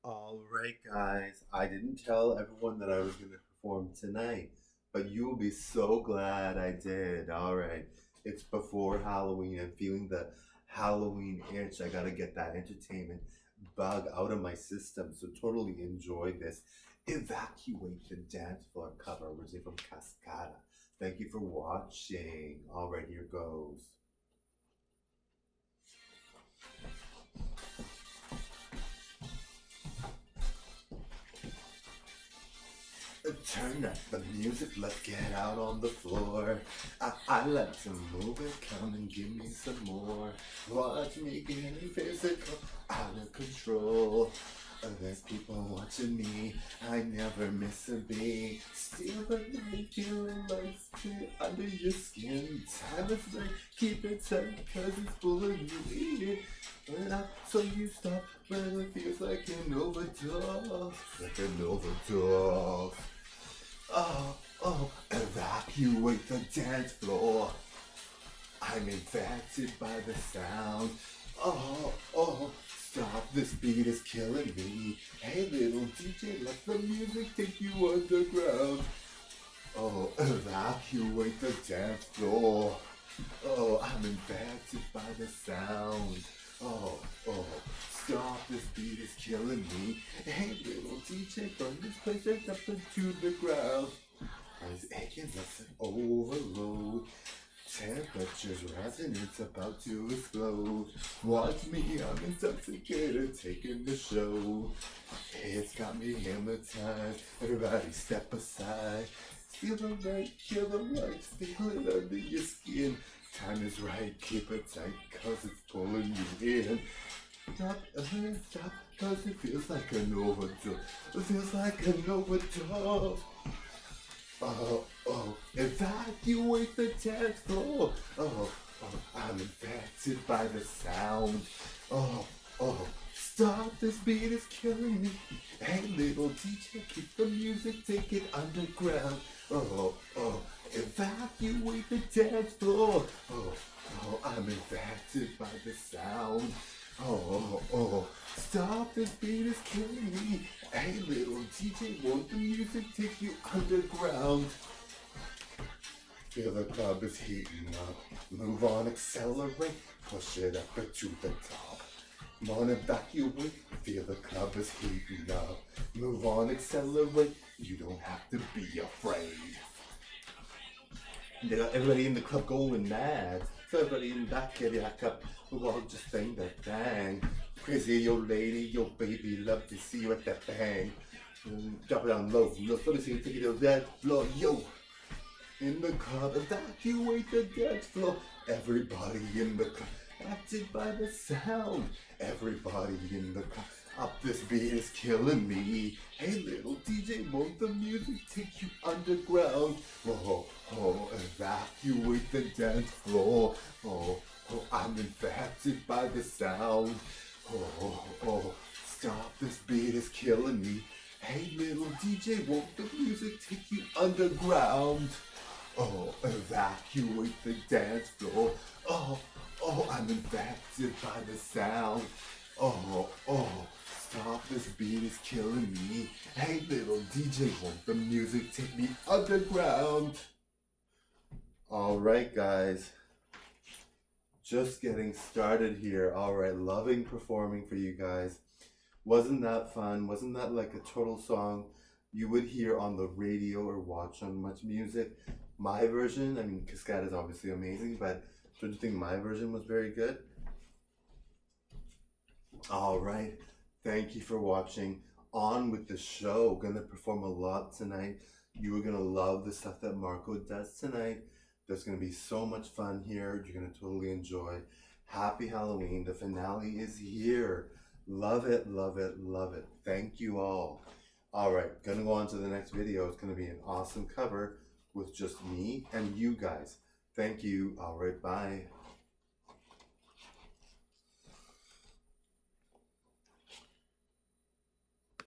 Alright, guys, I didn't tell everyone that I was going to perform tonight, but you will be so glad I did. Alright, it's before Halloween. I'm feeling the Halloween itch. I gotta get that entertainment bug out of my system, so totally enjoy this. Evacuate the Dance Floor cover, originally from Cascada. Thank you for watching. Alright, here goes. Turn up the music, let's get out on the floor. I like to move it, come and give me some more. Watch me getting physical, out of control. There's people watching me, I never miss a beat. Steal the night, feeling lights clear under your skin. Time is right, keep it tight, cause it's pulling you in. So you stop when it feels like an overdose. Like an overdose. Evacuate the dance floor. I'm infected by the sound. Stop, this beat is killing me. Hey little DJ, let the music take you underground. Evacuate the dance floor. I'm infected by the sound. Stop, this beat is killing me. Hey little DJ, burn this place right up into the ground. Eyes aching, let's overload. Temperature's rising, it's about to explode. Watch me, I'm intoxicated, taking the show. It's got me hypnotized, everybody step aside. Feel the light, kill the lights, feel it under your skin. Time is right, keep it tight, cause it's pulling you in. Stop, stop, cause it feels like an overdose. It feels like an overdose. Evacuate the dance floor. I'm infected by the sound. Stop, this beat is killing me. Hey, little DJ, keep the music, take it underground. Evacuate the dance floor. I'm infected by the sound. Stop, this beat is killing me. Hey, little DJ, won't the music take you underground? Feel the club is heating up. Move on, accelerate, push it up to the top. Come on, evacuate, feel the club is heating up. Move on, accelerate, you don't have to be afraid. They got everybody in the club going mad. So everybody in that get back up. We'll all just bang that bang. Crazy, yo lady, yo baby, love to see you at that bang. Drop it down low. Let me see you take it to that floor, yo. In the club, evacuate the dance floor. Everybody in the club, acted by the sound. Everybody in the club. Up, this beat is killing me. Hey little DJ, won't the music take you underground? Evacuate the dance floor. I'm infected by the sound. Stop, this beat is killing me. Hey little DJ, won't the music take you underground? Evacuate the dance floor. I'm infected by the sound. Stop, this beat is killing me. Hey little DJ, won't the music take me underground? Alright guys, just getting started here. Alright, loving performing for you guys. Wasn't that fun? Wasn't that like a total song you would hear on the radio or watch on Much Music? My version, I mean, Cascada is obviously amazing, but don't you think my version was very good? Alright, thank you for watching. On with the show. Gonna perform a lot tonight. You are gonna love the stuff that Marco does tonight. There's gonna be so much fun here. You're gonna totally enjoy. Happy Halloween. The finale is here. Love it, love it, love it. Thank you all. Alright, gonna go on to the next video. It's gonna be an awesome cover with just me and you guys. Thank you. Alright, bye.